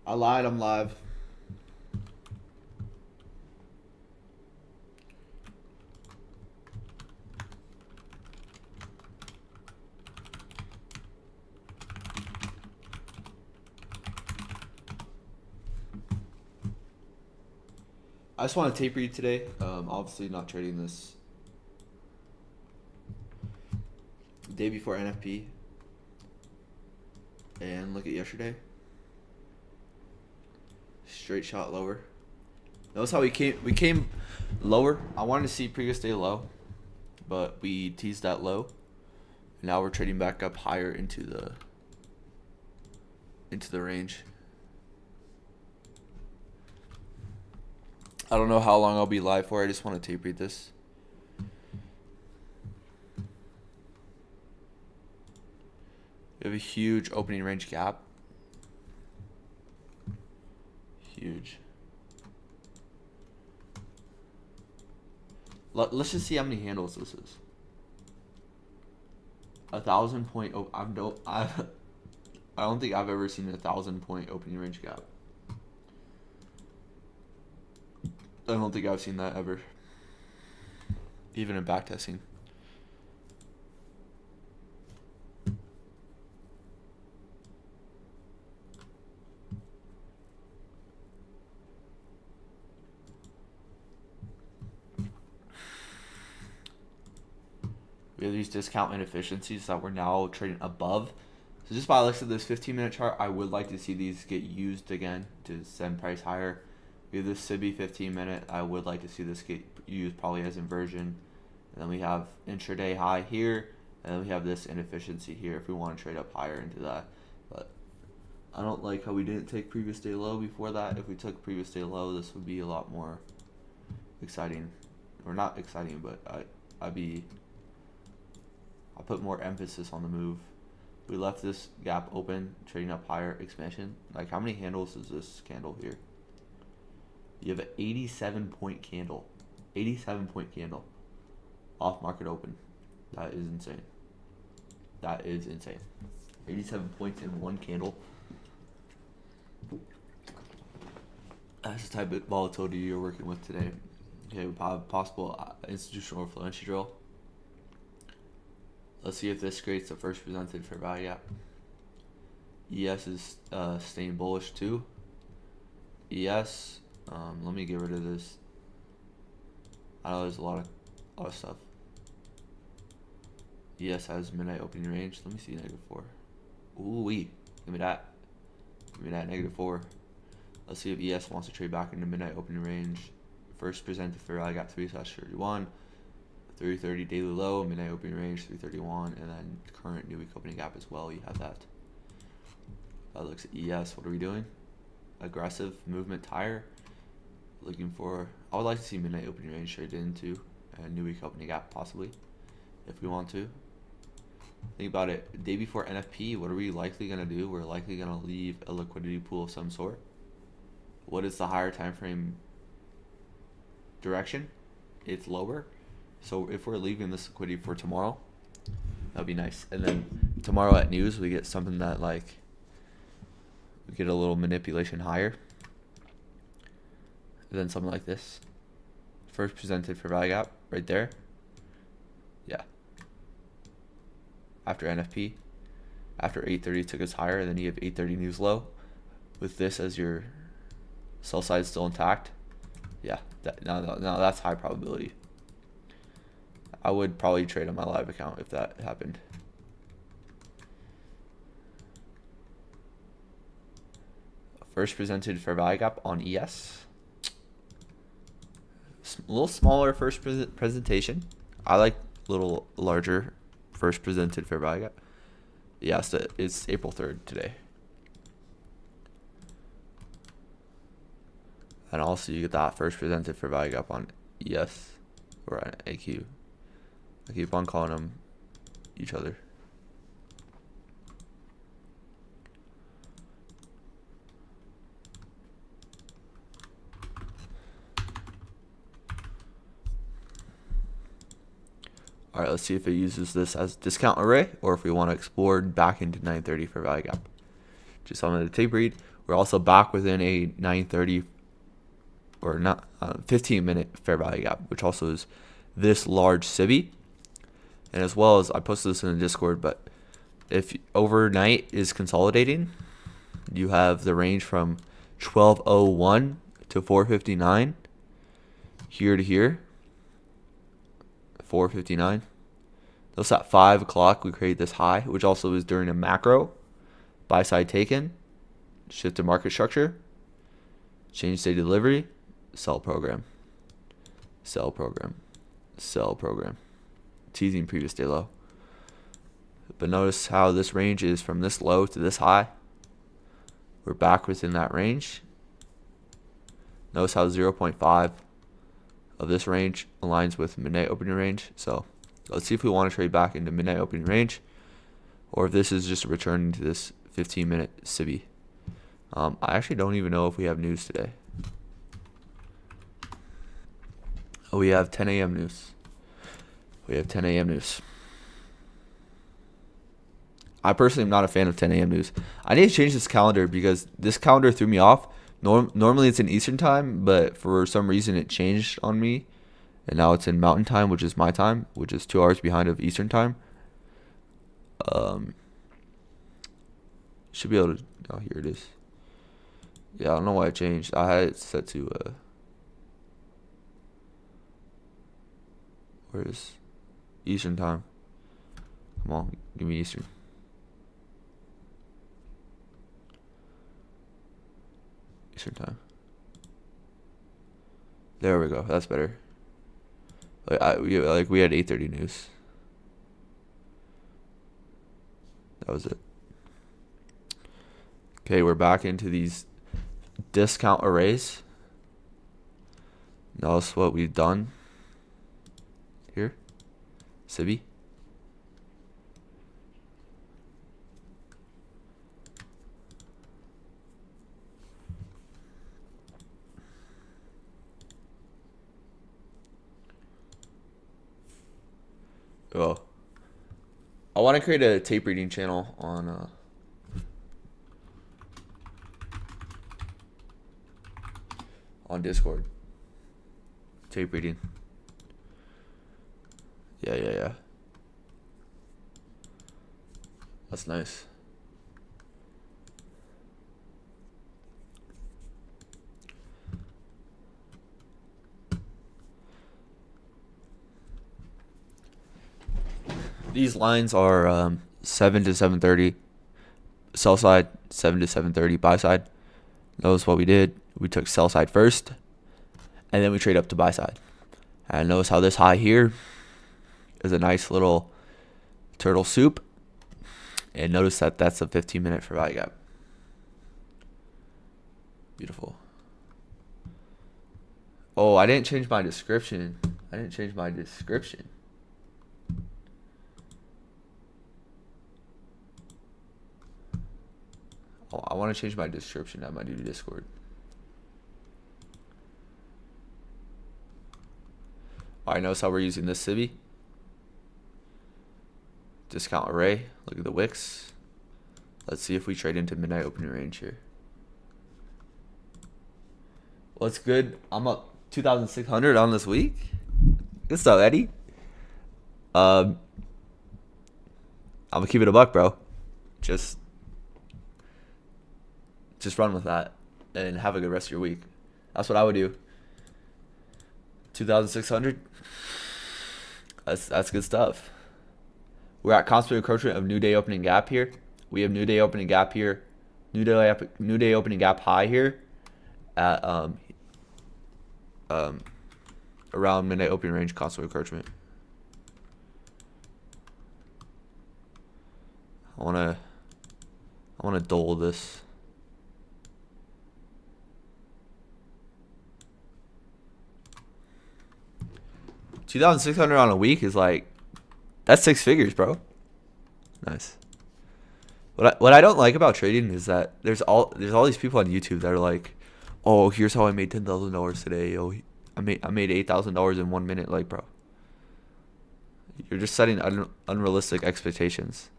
I lied. I'm live. I just want to tape read today. Obviously not trading this day before NFP. And look at yesterday. Straight shot lower. Notice how we came lower. I wanted to see previous day low, but we teased that low. Now we're trading back up higher into the range. I don't know how long I'll be live for. I just want to tape read this. We have a huge opening range gap. Huge. Let's just see how many handles this is. 1,000 point. I don't think I've ever seen 1,000 point opening range gap. I don't think I've seen that ever. Even in backtesting. We have these discount inefficiencies that we're now trading above. So just by the looks of this 15-minute chart, I would like to see these get used again to send price higher. We have this SIBI 15-minute. I would like to see this get used probably as inversion. And then we have intraday high here. And then we have this inefficiency here if we want to trade up higher into that. But I don't like how we didn't take previous day low before that. If we took previous day low, this would be a lot more exciting. Or not exciting, but I'll put more emphasis on the move. We left this gap open, trading up higher, expansion. Like, how many handles is this candle here? You have an 87-point candle. 87-point candle. Off market open. That is insane. That is insane. 87 points in one candle. That's the type of volatility you're working with today. Okay, we have possible institutional overflow entry drill. Let's see if this creates the first presented fair value gap. ES is staying bullish too. ES, let me get rid of this. I know there's a lot of stuff. ES has midnight opening range. Let me see -4. Ooh wee, give me that. Give me that -4. Let's see if ES wants to trade back into midnight opening range. First presented fair value gap 3/31. 330 daily low, midnight opening range 331, and then current new week opening gap as well. You have that. That looks at ES. What are we doing? Aggressive movement higher. Looking for. I would like to see midnight opening range traded into a new week opening gap possibly, if we want to. Think about it. Day before NFP, what are we likely gonna do? We're likely gonna leave a liquidity pool of some sort. What is the higher time frame direction? It's lower. So if we're leaving this liquidity for tomorrow, that'd be nice. And then tomorrow at news, we get something that like, we get a little manipulation higher. And then something like this. First presented for value gap right there. Yeah. After NFP, after 8:30 took us higher, and then you have 8:30 news low. With this as your sell side still intact. Yeah, now that's high probability. I would probably trade on my live account if that happened. First presented fair value gap on ES. A little smaller first presentation. I like a little larger first presented fair value gap. Yeah, so it's April 3rd today. And also you get that first presented fair value gap on ES or on AQ. I keep on calling them each other. All right, let's see if it uses this as discount array or if we want to explore back into 930 for value gap. just on the tape read. We're also back within a 930 or not 15-minute fair value gap, which also is this large civvy. And as well as I posted this in the Discord, but if overnight is consolidating, you have the range from 1201 to 459 here to here. 459. Those at 5 o'clock we create this high, which also is during a macro buy side taken, shift to market structure, change day delivery, sell program, sell program, sell program, teasing previous day low. But notice how this range is from this low to this high. We're back within that range. Notice how 0.5 of this range aligns with midnight opening range. So let's see if we want to trade back into midnight opening range, or if this is just a return to this 15-minute civvy. I actually don't even know if we have news today. Oh, we have 10 a.m. news. We have 10 a.m. news. I personally am not a fan of 10 a.m. news. I need to change this calendar because this calendar threw me off. Normally it's in Eastern time, but for some reason it changed on me. And now it's in Mountain time, which is my time, which is 2 hours behind of Eastern time. Should be able to... Oh, here it is. Yeah, I don't know why it changed. I had it set to... where is Eastern time? Come on, give me Eastern. Eastern time. There we go. That's better. We had 8:30 news. That was it. Okay, we're back into these discount arrays. Notice what we've done here. Civvy. Oh, I want to create a tape reading channel on Discord. Tape reading. Yeah. That's nice. These lines are 7 to 7:30 sell side, 7 to 7:30 buy side. Notice what we did. We took sell side first, and then we trade up to buy side. And notice how this high here is a nice little turtle soup. And notice that that's a 15-minute fair value gap. Beautiful. Oh, I didn't change my description. Oh, I want to change my description at my new Discord. Alright, notice how we're using this civvy. Discount array. Look at the wicks. Let's see if we trade into midnight opening range here. What's good? I'm up 2,600 on this week. Good stuff, Eddie. I'm gonna keep it a buck, bro. Just run with that and have a good rest of your week. That's what I would do. 2,600. That's good stuff. We're at constant encroachment of new day opening gap here. We have new day opening gap here. New day opening gap high here at around midnight opening range constant encroachment. I wanna dole this. $2,600 on a week is like, that's 6 figures, bro. Nice. What I don't like about trading is that there's all these people on YouTube that are like, oh, here's how I made $10,000 today. Oh, I made $8,000 in 1 minute. Like, bro, you're just setting unrealistic expectations.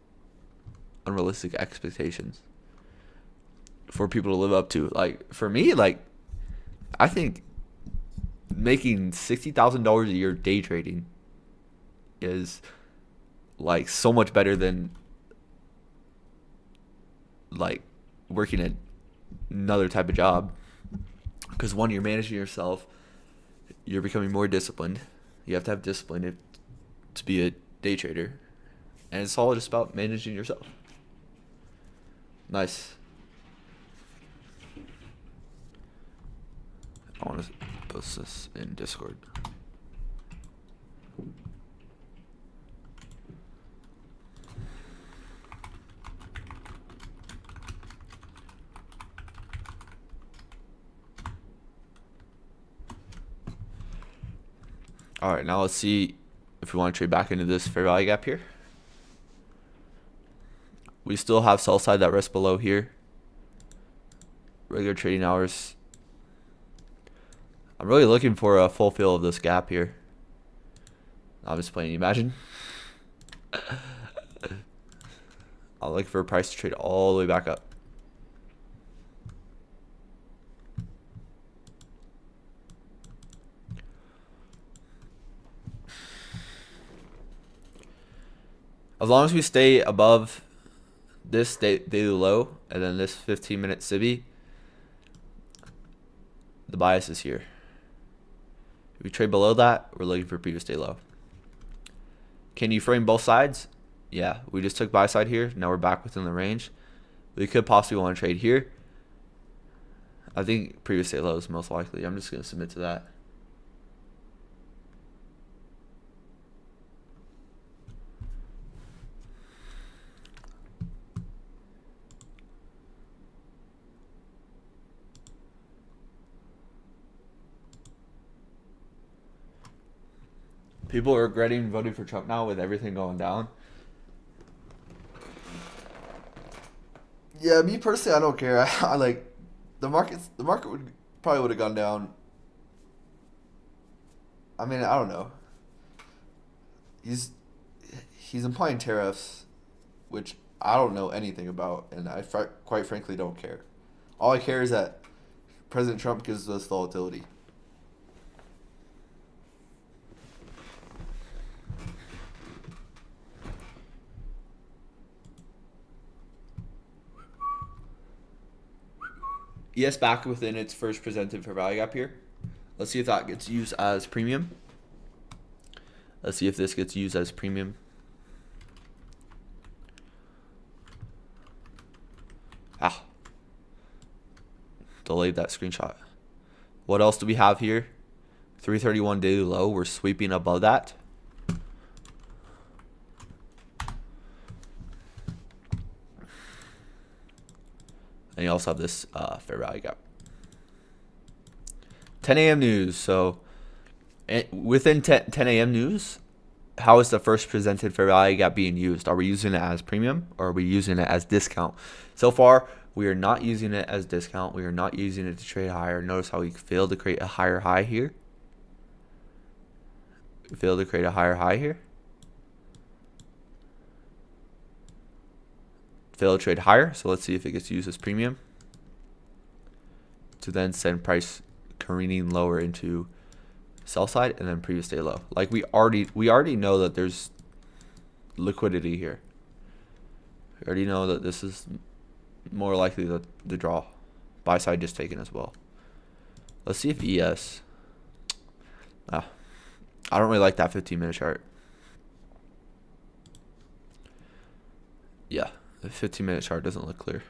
for people to live up to. Like for me, like I think making $60,000 a year day trading is like so much better than like working at another type of job. Because one, you're managing yourself, you're becoming more disciplined. You have to have discipline to be a day trader, and it's all just about managing yourself. Nice. I want to post this in Discord. All right, now let's see if we want to trade back into this fair value gap here. We still have sell side that rests below here. Regular trading hours. I'm really looking for a full fill of this gap here. I'm just playing. Imagine. I'm looking for a price to trade all the way back up. As long as we stay above this daily low and then this 15-minute CIBI, the bias is here. If we trade below that, we're looking for previous day low. Can you frame both sides? Yeah, we just took buy side here. Now we're back within the range. We could possibly want to trade here. I think previous day low is most likely. I'm just going to submit to that. People are regretting voting for Trump now with everything going down. Yeah, me personally, I don't care. I like the market would probably have gone down. I mean, I don't know. He's implying tariffs, which I don't know anything about, and I quite frankly don't care. All I care is that President Trump gives us volatility. ES back within its first presented fair value gap here. Let's see if that gets used as premium. Let's see if this gets used as premium. Delayed that screenshot. What else do we have here? 331 daily low. We're sweeping above that. And you also have this fair value gap. 10 a.m. news. So within 10 a.m. news, how is the first presented fair value gap being used? Are we using it as premium or are we using it as discount? So far, we are not using it as discount. We are not using it to trade higher. Notice how we failed to create a higher high here. We failed to create a higher high here. Failed to trade higher, so let's see if it gets used as premium to then send price careening lower into sell side and then previous day low. Like we already know that there's liquidity here. We already know that this is more likely the draw. Buy side just taken as well. Let's see if ES. I don't really like that 15-minute chart. Yeah. The 15-minute chart doesn't look clear.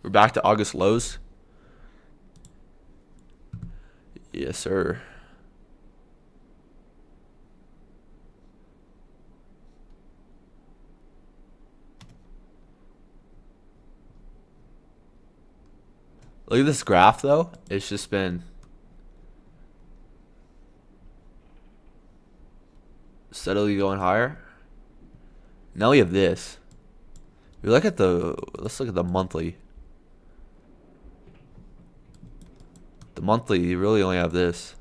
We're back to August lows. Yes, sir. Look at this graph, though. It's just been steadily going higher. Now we have this. We look at the. Let's look at the monthly. The monthly, you really only have this.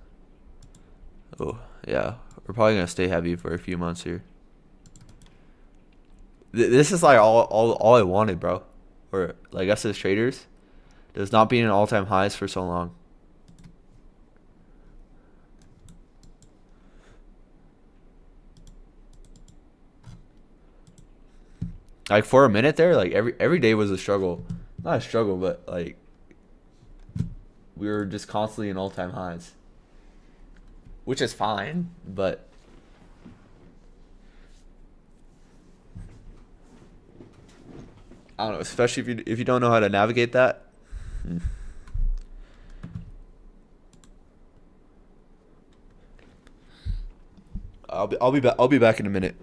Oh yeah, we're probably gonna stay heavy for a few months here. This is like all I wanted, bro. Or like us as traders, does not being in all-time highs for so long. Like for a minute there, like every day was a struggle. Not a struggle, but like we were just constantly in all-time highs, which is fine. But I don't know, especially if you don't know how to navigate that. I'll be back in a minute.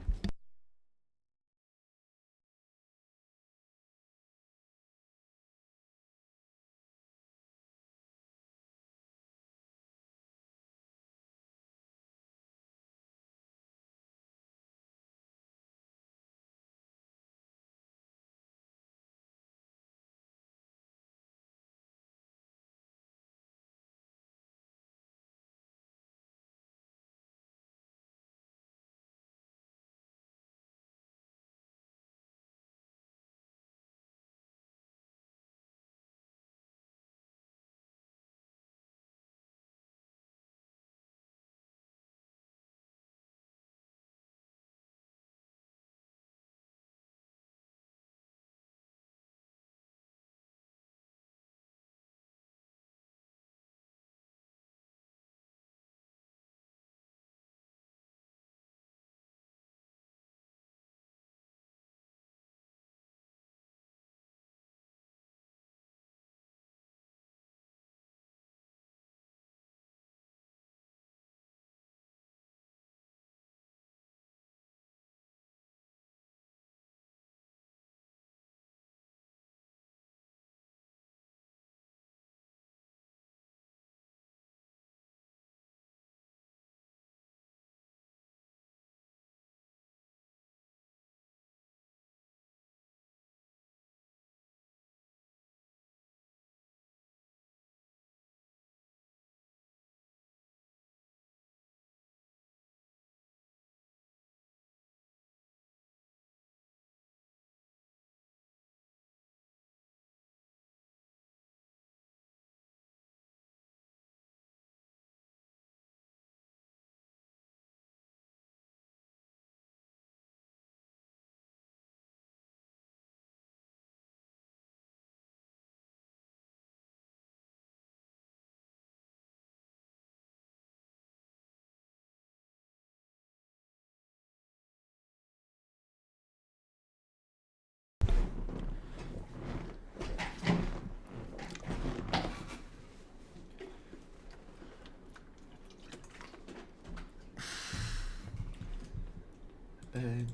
Bang.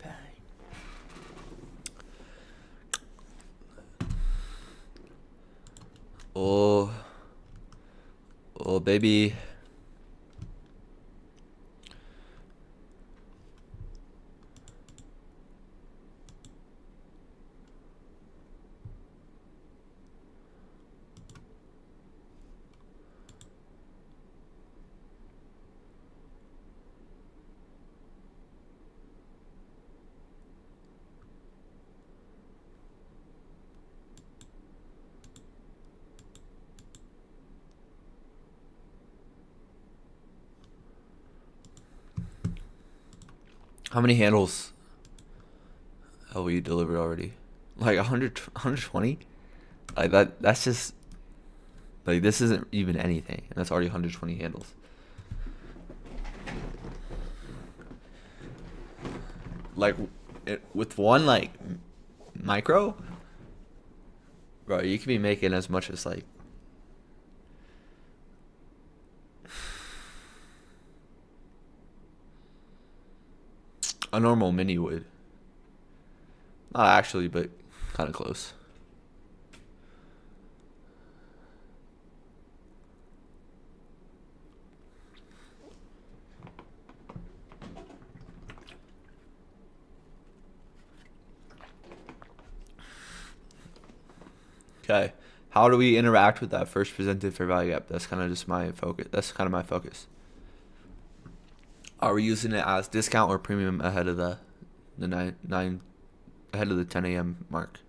Bang. Oh, oh, baby. How many handles have we delivered already? Like 100, 120? Like that's just like this isn't even anything, and that's already 120 handles. Like with one like micro, bro, you could be making as much as like a normal mini would. Not actually, but kind of close. Okay. How do we interact with that first presented fair value gap? That's kind of just my focus. That's kind of my focus. Are we using it as discount or premium ahead of the nine ahead of the 10 a.m. mark?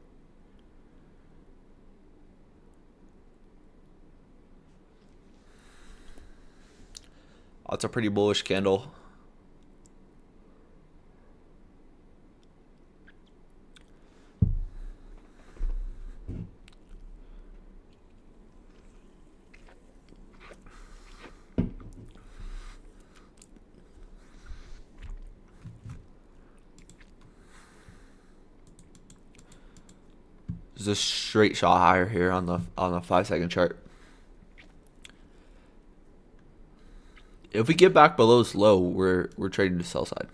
That's a pretty bullish candle. There's a straight shot higher here on the 5-second chart. If we get back below this low, we're trading to sell side.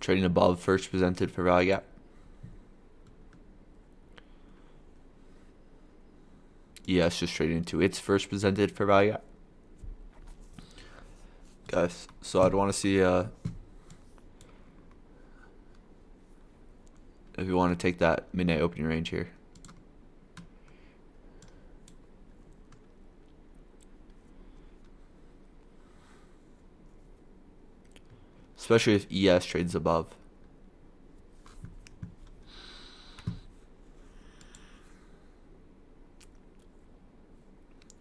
Trading above first presented fair value gap. Yes, just trading into its first presented fair value gap. Guys, so I'd want to see if you want to take that midnight opening range here. Especially if ES trades above.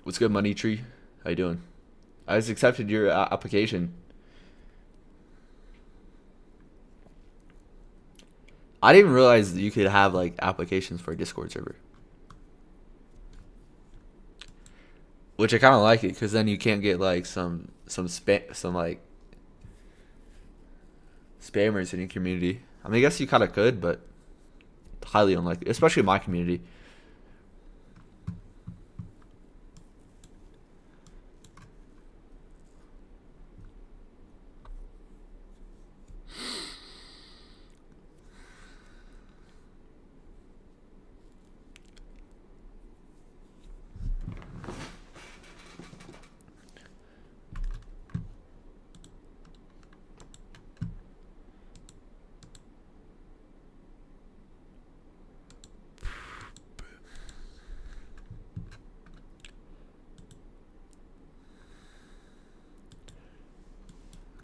What's good, Money Tree? How you doing? I just accepted your application. I didn't even realize that you could have like applications for a Discord server. Which I kind of like it because then you can't get like some like spammers in your community. I mean, I guess you kind of could, but highly unlikely, especially in my community.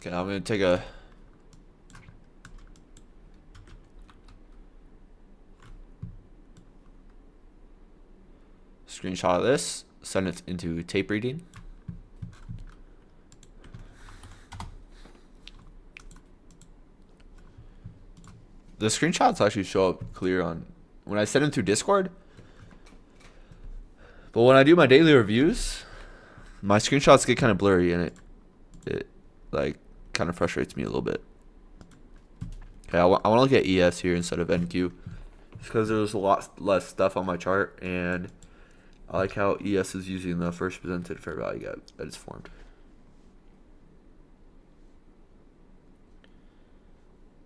Okay, I'm gonna take a screenshot of this, send it into tape reading. The screenshots actually show up clear on when I send them through Discord. But when I do my daily reviews, my screenshots get kind of blurry and it like kind of frustrates me a little bit. Okay, I want to look at ES here instead of NQ because there's a lot less stuff on my chart, and I like how ES is using the first presented fair value gap that is formed.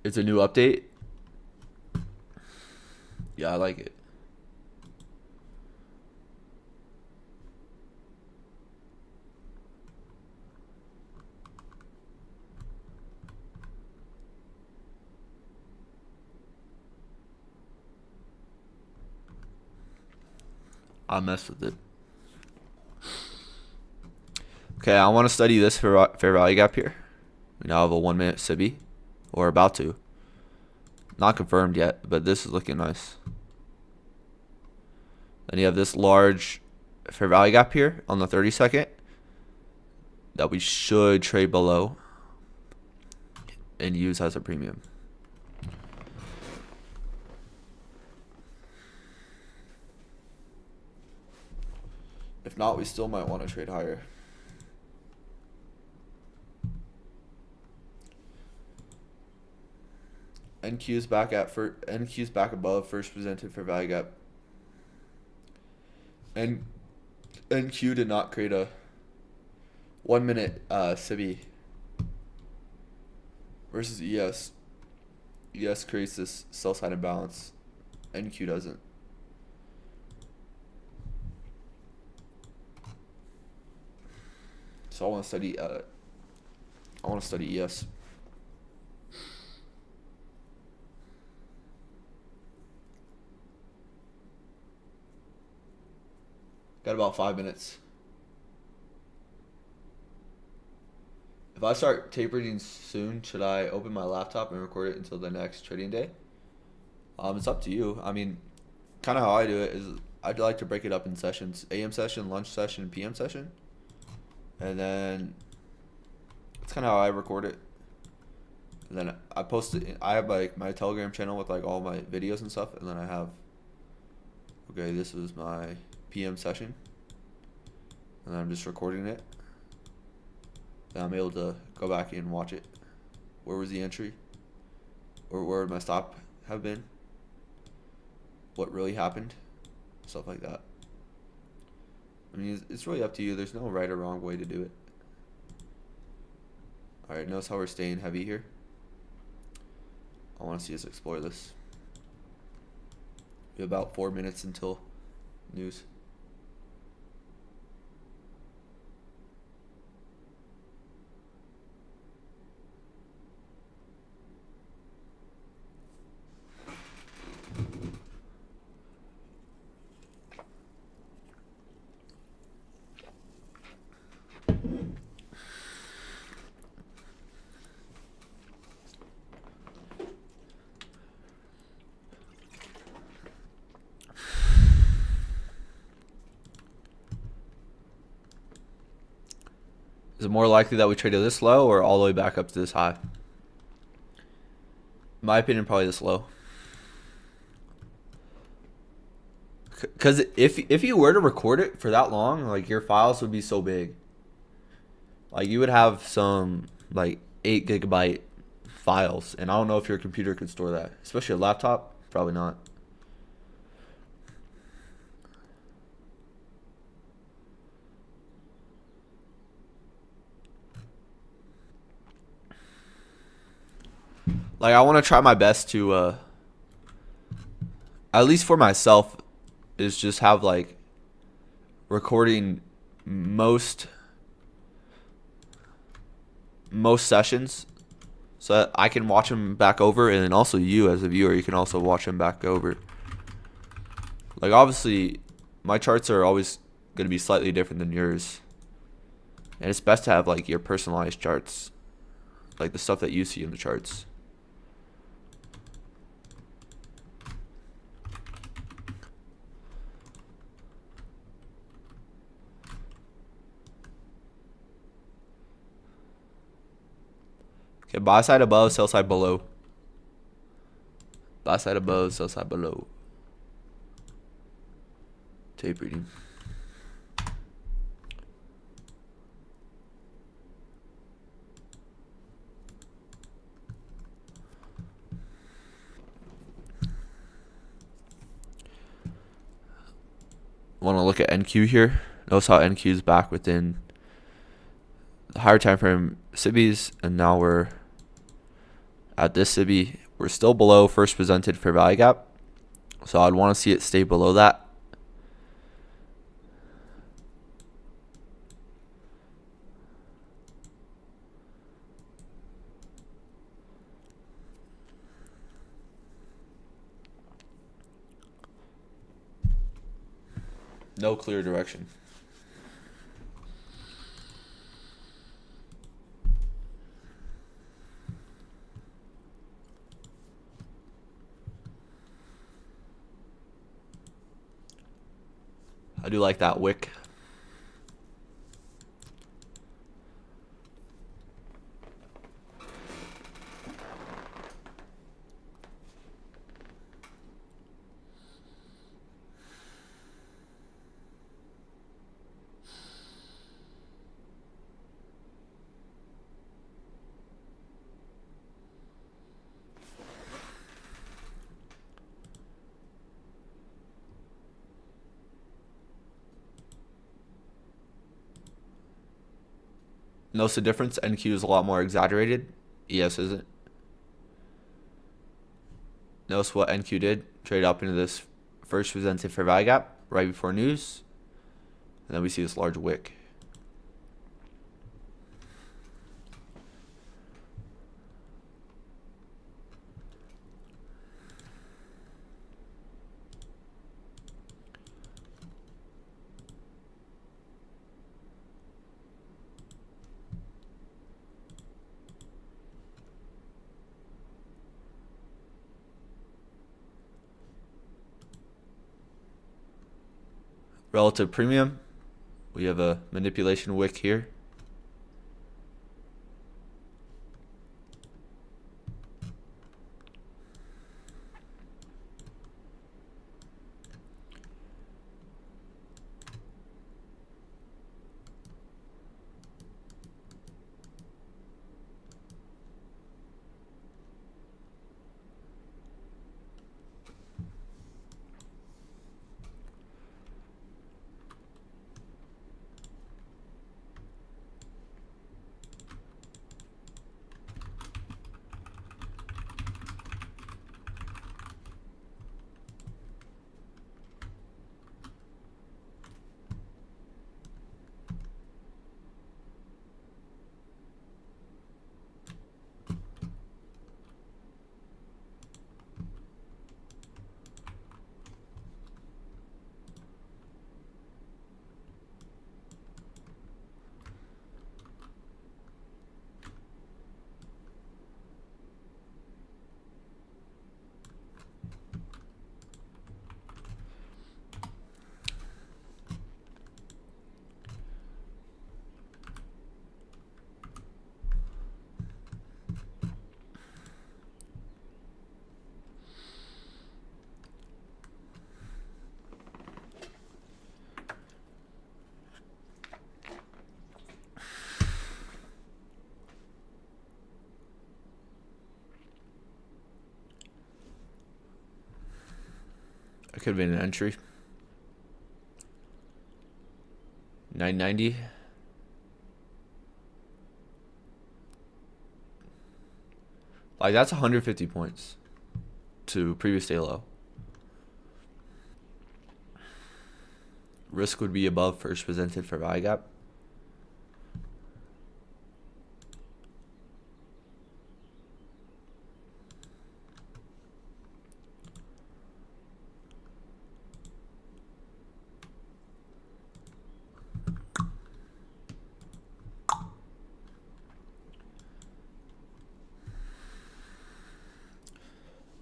It's a new update. Yeah, I like it. I mess with it. Okay, I want to study this fair value gap here. We now have a 1 minute SIBI, or about to. Not confirmed yet, but this is looking nice. Then you have this large fair value gap here on the 30-second that we should trade below and use as a premium. If not, we still might want to trade higher. NQ's back above first presented fair value gap. And NQ did not create a 1 minute SIBI versus ES. ES creates this sell side imbalance. NQ doesn't. So I want to study. I want to study ES. Got about 5 minutes. If I start tapering soon, should I open my laptop and record it until the next trading day? It's up to you. I mean, kind of how I do it is I'd like to break it up in sessions: AM session, lunch session, PM session, and then that's kind of how I record it. And then I post it. I have like my Telegram channel with like all my videos and stuff, and then I have, okay, this is my PM session, and I'm just recording it. Then I'm able to go back and watch it. Where was the entry? Or where would my stop have been? What really happened? Stuff like that. I mean, it's really up to you. There's no right or wrong way to do it. Alright, notice how we're staying heavy here. I want to see us explore this. We have about 4 minutes until news. Is it more likely that we trade it this low or all the way back up to this high? In my opinion, probably this low. Because if you were to record it for that long, like your files would be so big. Like you would have some like 8 gigabyte files, and I don't know if your computer could store that, especially a laptop. Probably not. Like I want to try my best to at least for myself is just have like recording most sessions so that I can watch them back over, and then also you as a viewer, you can also watch them back over. Like obviously my charts are always going to be slightly different than yours, and it's best to have like your personalized charts, like the stuff that you see in the charts. Okay, buy side above, sell side below. Buy side above, sell side below. Tape reading. Want to look at NQ here. Notice how NQ is back within the higher time frame SIBIs, and now we're at this SIBI. We're still below first presented fair value gap, so I'd want to see it stay below that. No clear direction. I do like that wick. Notice the difference. NQ is a lot more exaggerated. ES isn't. Notice what NQ did. Trade up into this first presented fair value gap right before news. And then we see this large wick. Relative premium. We have a manipulation wick here. That could have been an entry. 990. Like, that's 150 points to previous day low. Risk would be above first presented for value gap.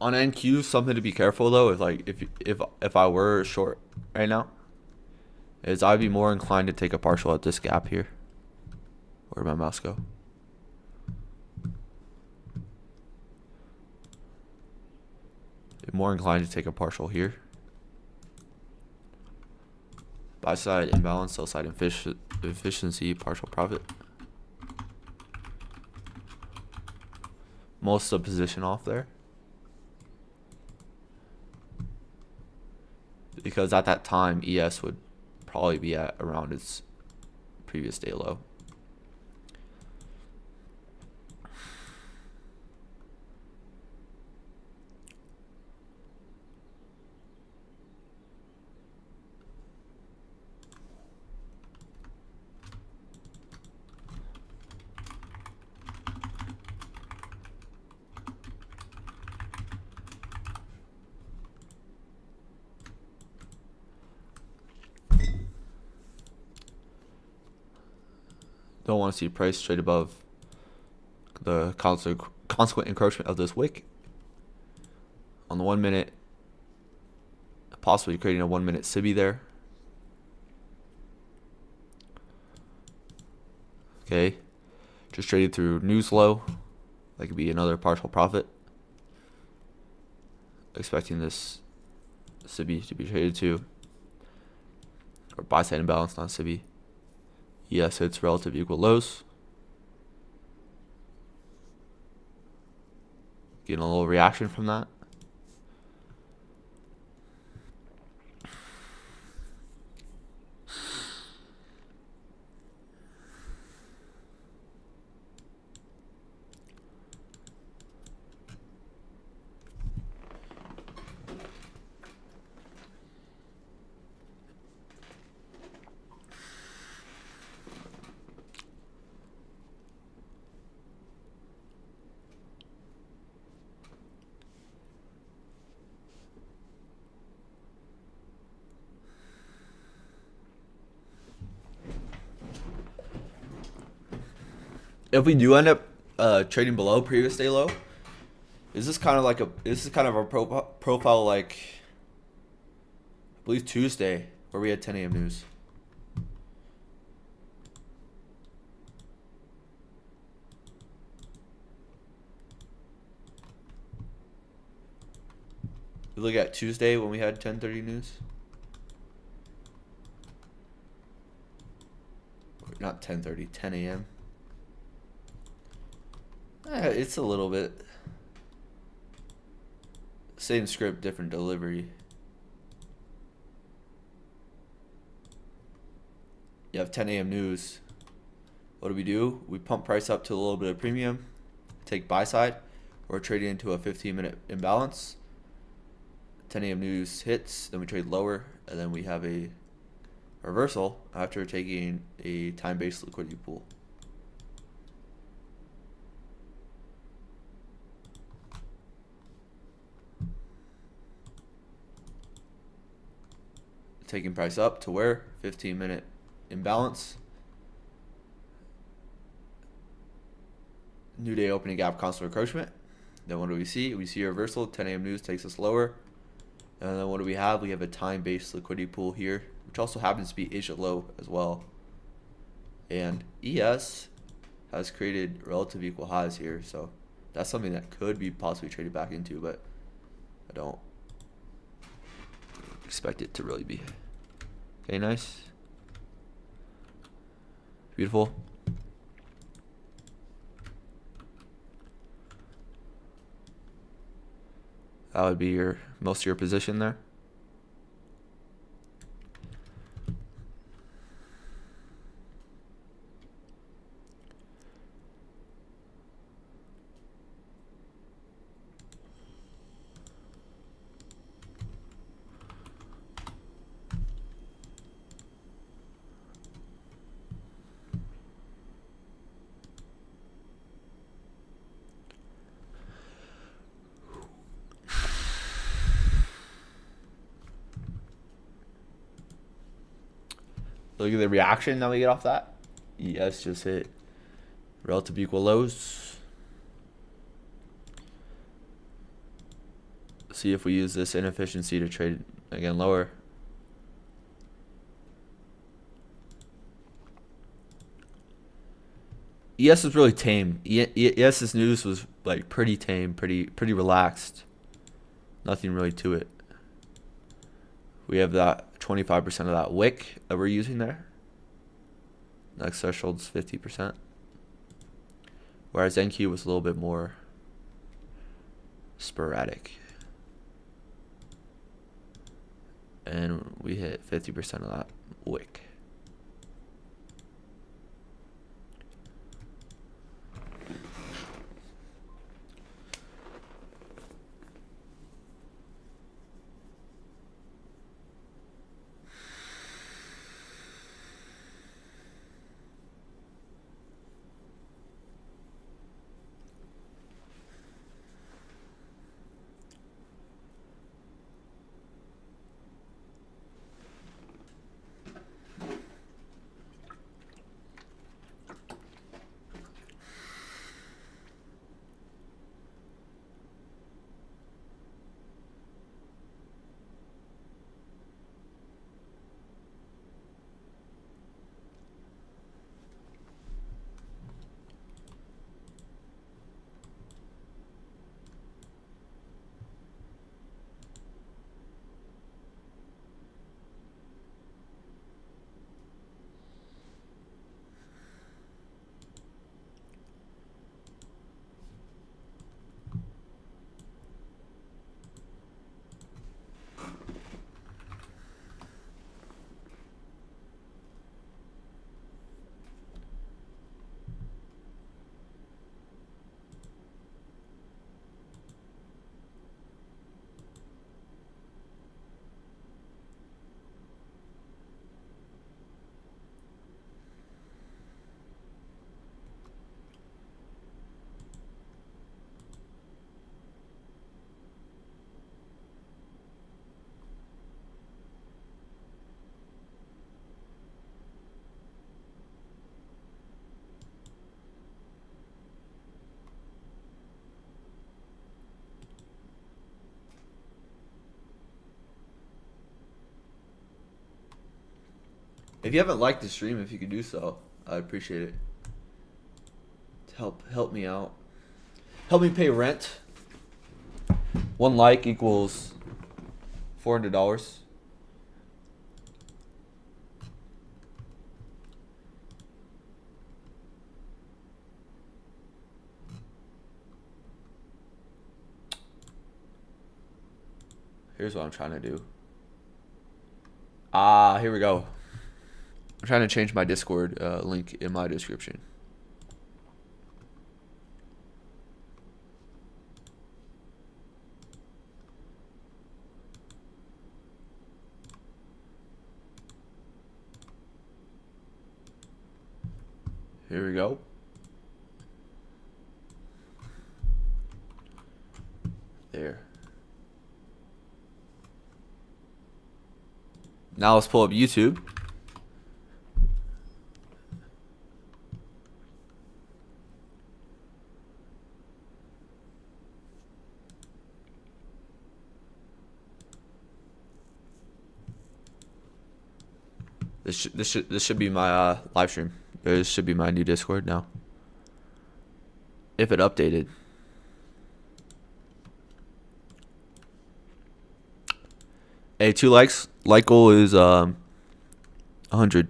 On NQ, something to be careful though is like if I were short right now, is I'd be more inclined to take a partial at this gap here. Where'd my mouse go? More inclined to take a partial here. Buy side imbalance, sell side efficiency, partial profit. Most of the position off there. Because at that time, ES would probably be at around its previous day low. Don't want to see price trade above the consequent encroachment of this wick. On the 1 minute, possibly creating a 1 minute SIBI there. Okay, just traded through news low. That could be another partial profit. Expecting this SIBI to be traded to, or buy side imbalance, not SIBI. Yes, hits relative equal lows. Getting a little reaction from that. If we do end up trading below previous day low, is this kind of like a profile like I believe Tuesday Or we had 10 a.m. news. We look at Tuesday when we had 10:30 news. Not 10:30, 10 a.m. It's a little bit same script, different delivery. You have 10 a.m. news. What do? We pump price up to a little bit of premium, take buy side, or trade it into a 15-minute imbalance. 10 a.m. news hits, then we trade lower, and then we have a reversal after taking a time-based liquidity pool. Taking price up to where? 15-minute imbalance. New day opening gap constant encroachment. Then what do we see? We see a reversal. 10 a.m. news takes us lower. And then what do we have? We have a time-based liquidity pool here, which also happens to be Asia low as well. And ES has created relative equal highs here, so that's something that could be possibly traded back into, but I don't expect it to really be. Okay, nice. Beautiful. That would be your most of your position there. Look at the reaction that we get off that. ES just hit relative equal lows. See if we use this inefficiency to trade again lower. ES was really tame. ES's news was like pretty tame, pretty relaxed. Nothing really to it. We have that 25% of that wick that we're using there. Next threshold's 50%. Whereas NQ was a little bit more sporadic. And we hit 50% of that wick. If you haven't liked the stream, if you could do so, I'd appreciate it. Help me out. Help me pay rent. 1 like equals $400. Here's what I'm trying to do. Here we go. I'm trying to change my Discord link in my description. Here we go. There. Now let's pull up YouTube. This should be my live stream. This should be my new Discord now. If it updated. Hey, 2 likes. Like goal is 100.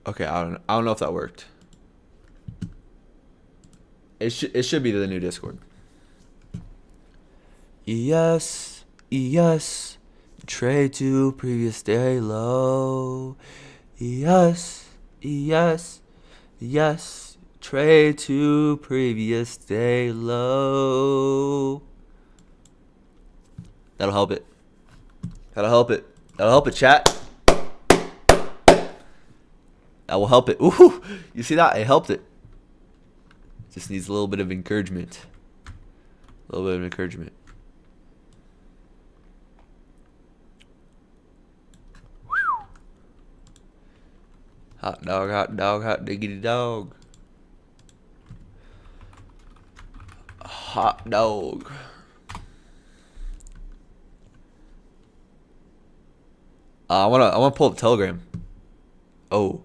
Okay, I don't know if that worked. It should be the new Discord. Yes, trade to previous day low. Yes, trade to previous day low. That'll help it. That'll help it, chat. That will help it. Ooh, you see that? It helped it. Just needs a little bit of encouragement. A little bit of encouragement. Hot dog, diggity dog. Hot dog. I wanna pull up Telegram. Oh.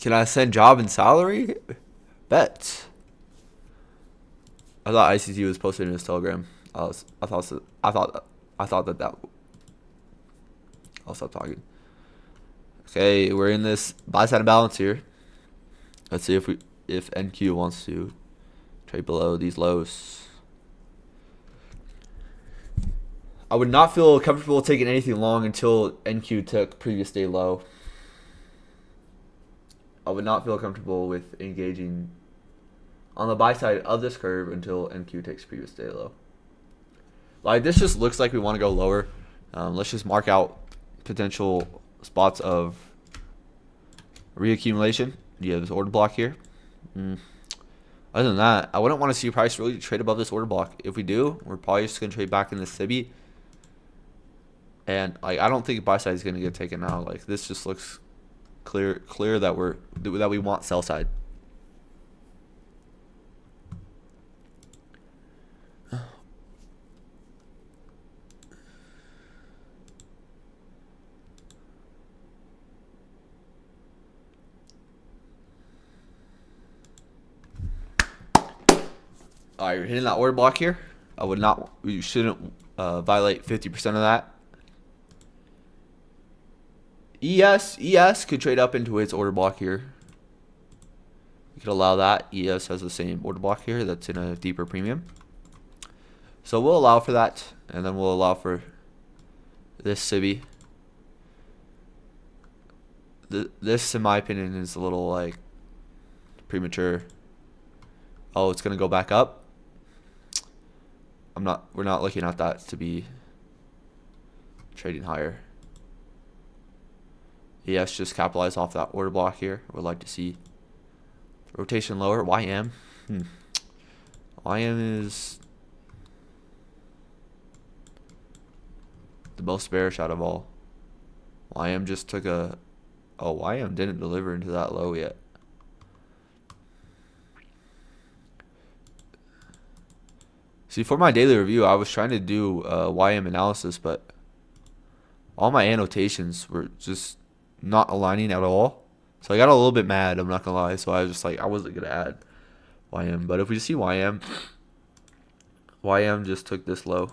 Can I send job and salary? Bet. I thought ICT was posted in his Telegram. I thought that. I'll stop talking. Okay, we're in this buy side balance here. Let's see if NQ wants to trade below these lows. I would not feel comfortable taking anything long until NQ took previous day low. I would not feel comfortable with engaging on the buy side of this curve until NQ takes previous day low. Like, this just looks like we want to go lower. Let's just mark out potential spots of reaccumulation. You have this order block here. Other than that, I wouldn't want to see price really trade above this order block. If we do, we're probably just going to trade back in the SIBI. And like, I don't think buy side is going to get taken out. Like, this just looks clear that we want sell side. All right, you're hitting that order block here. We shouldn't violate 50% of that. ES could trade up into its order block here. We could allow that. ES has the same order block here that's in a deeper premium. So we'll allow for that, and then we'll allow for this SIBI. This, in my opinion, is a little like premature. Oh, it's gonna go back up. We're not looking at that to be trading higher. ES just capitalize off that order block here. Would like to see rotation lower. YM. YM is The most bearish out of all. YM just took a... Oh, YM didn't deliver into that low yet. See, for my daily review, I was trying to do YM analysis, but all my annotations were just not aligning at all. So I got a little bit mad, I'm not going to lie. So I was just like, I wasn't going to add YM. But if we see YM just took this low.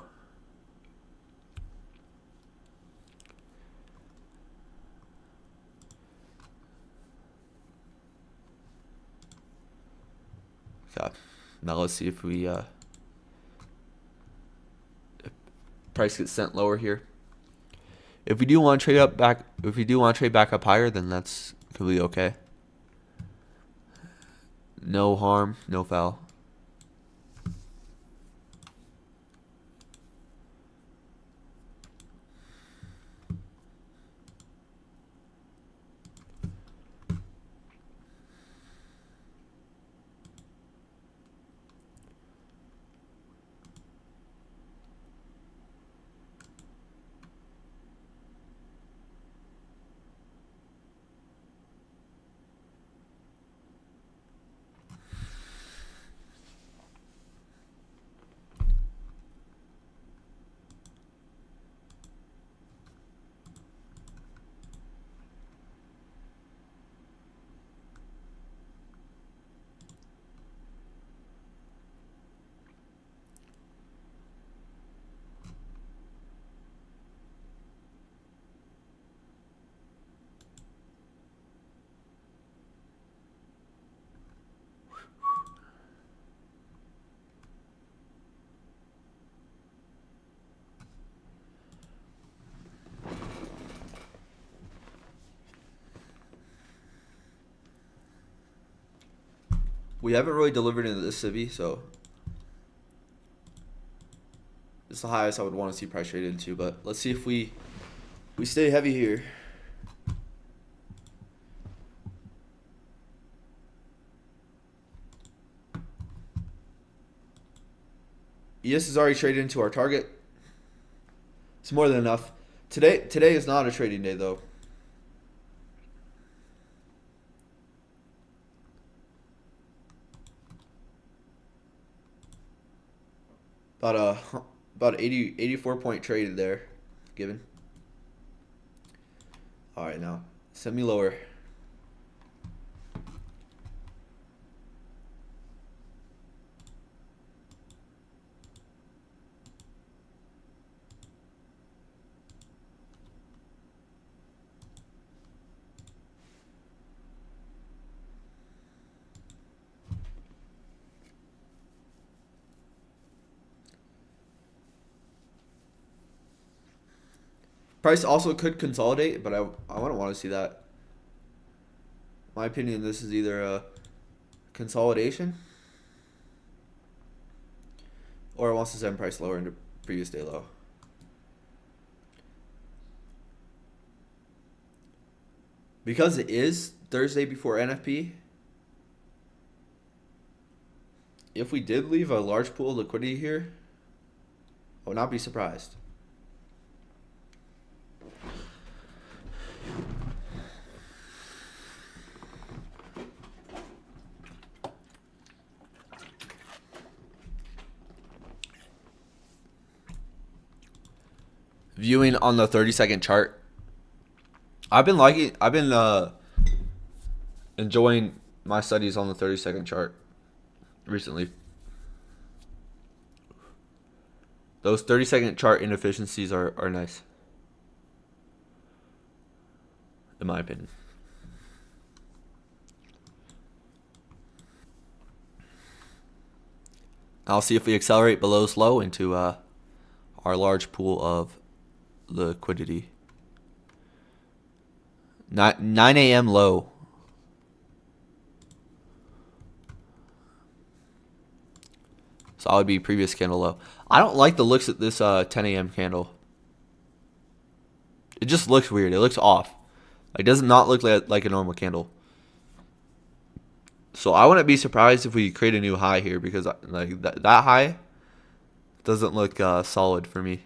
Okay. Now let's see if we if price gets sent lower here. If we do want to trade up back, if we do want to trade back up higher, then that's completely okay. No harm, no foul. We haven't really delivered into this civvy, so it's the highest I would want to see price trade into. But let's see if we stay heavy here. ES is already traded into our target. It's more than enough. Today is not a trading day though. About 84 point trade there, given. All right, now send me lower. Price also could consolidate, but I wouldn't want to see that. In my opinion, this is either a consolidation or it wants to send price lower into previous day low. Because it is Thursday before NFP, if we did leave a large pool of liquidity here, I would not be surprised. Viewing on the 30-second chart, I've been enjoying my studies on the 30-second chart recently. Those 30-second chart inefficiencies are nice, in my opinion. I'll see if we accelerate below slow into our large pool of liquidity. 9 a.m. low. So I would be previous candle low. I don't like the looks at this 10 a.m. candle. It just looks weird. It looks off. It does not look like a normal candle. So I wouldn't be surprised if we create a new high here, because like that high doesn't look solid for me.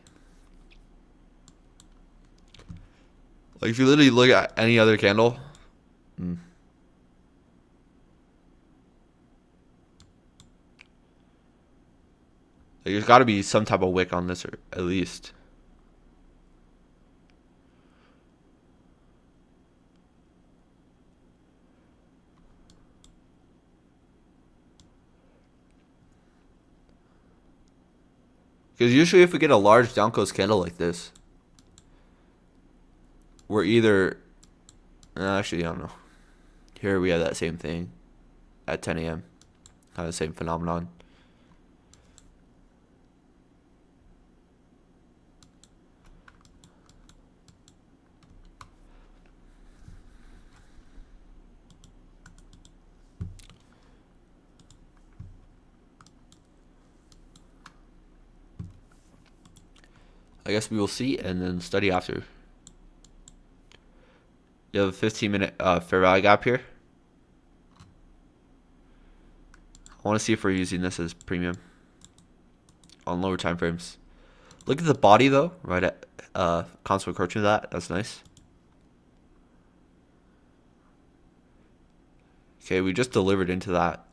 Like if you literally look at any other candle, like there's got to be some type of wick on this, or at least. Because usually if we get a large down close candle like this, we're either... actually, I don't know. Here we have that same thing at 10 a.m. Kind of the same phenomenon. I guess we will see and then study after. You have a 15-minute fair value gap here. I want to see if we're using this as premium on lower time frames. Look at the body though, right at constant encroachment of that. That's nice. Okay, we just delivered into that.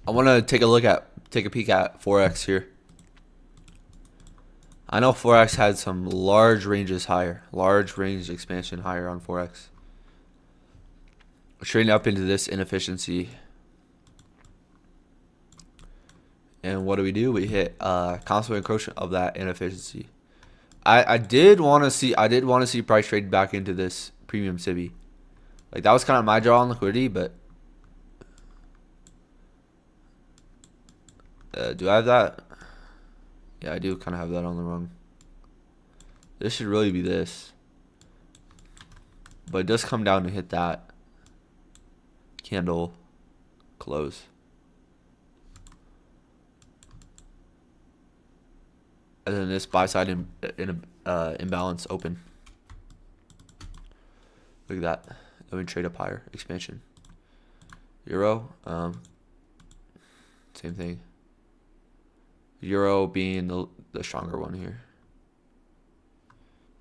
I want to take a peek at Forex here. I know Forex had some large ranges higher, large range expansion higher on Forex. Trading up into this inefficiency. And what do? We hit constant encroachment of that inefficiency. I did want to see price trade back into this premium civvy. Like that was kind of my draw on liquidity, but do I have that? Yeah, I do kind of have that on the rung. This should really be this. But it does come down to hit that candle close. And then this buy side imbalance open. Look at that. Let me trade up higher. Expansion. Euro. Same thing. Euro being the stronger one here.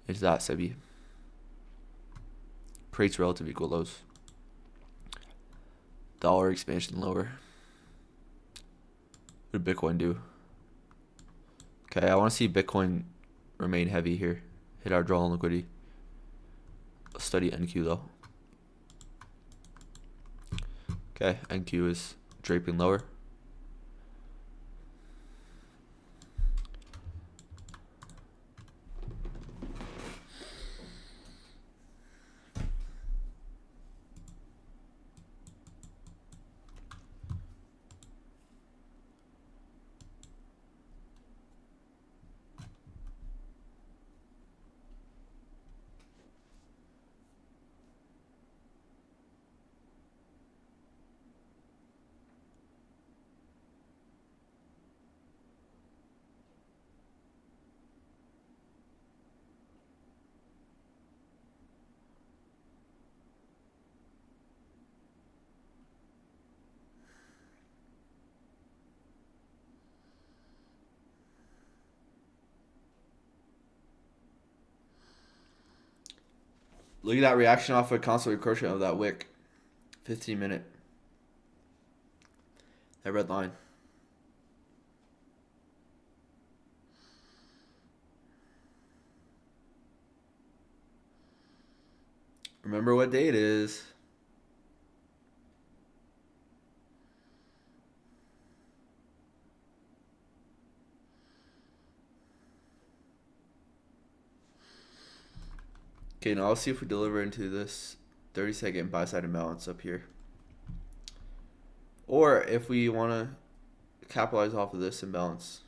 Into that SEBI. Creates relative equal lows. Dollar expansion lower. What did Bitcoin do? Okay, I want to see Bitcoin remain heavy here. Hit our draw on liquidity. Let's study NQ though. Okay, NQ is draping lower. Look at that reaction off a constant encroachment of that wick. 15-minute. That red line. Remember what day it is. Okay, now let's see if we deliver into this 30-second buy-side imbalance up here. Or if we want to capitalize off of this imbalance.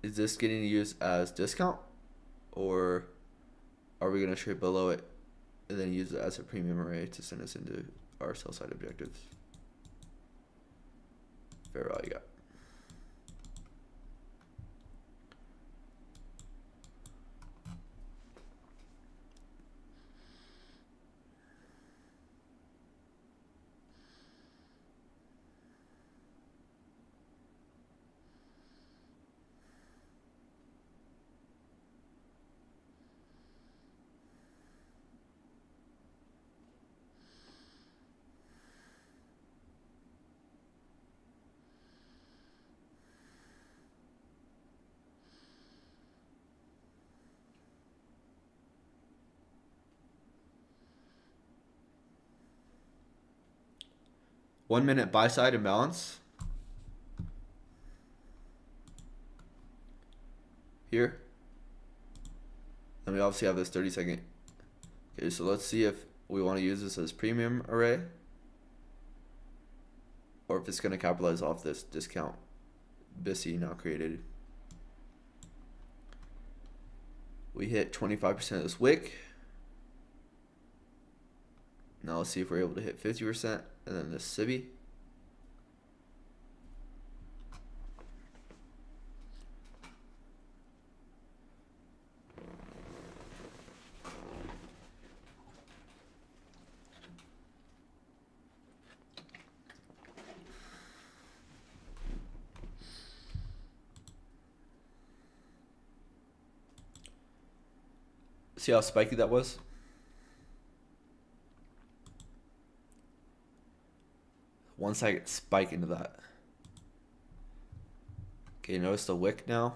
is this getting used as discount, or are we going to trade below it and then use it as a premium array to send us into our sell side objectives? Fair value gap. One minute buy side imbalance. Here. And we obviously have this 30-second. Okay, so let's see if we want to use this as premium array, or if it's going to capitalize off this discount BISI now created. We hit 25% of this wick. Now let's see if we're able to hit 50%, and then this SIBI. See how spiky that was? Once I spike into that. Okay, notice the wick now.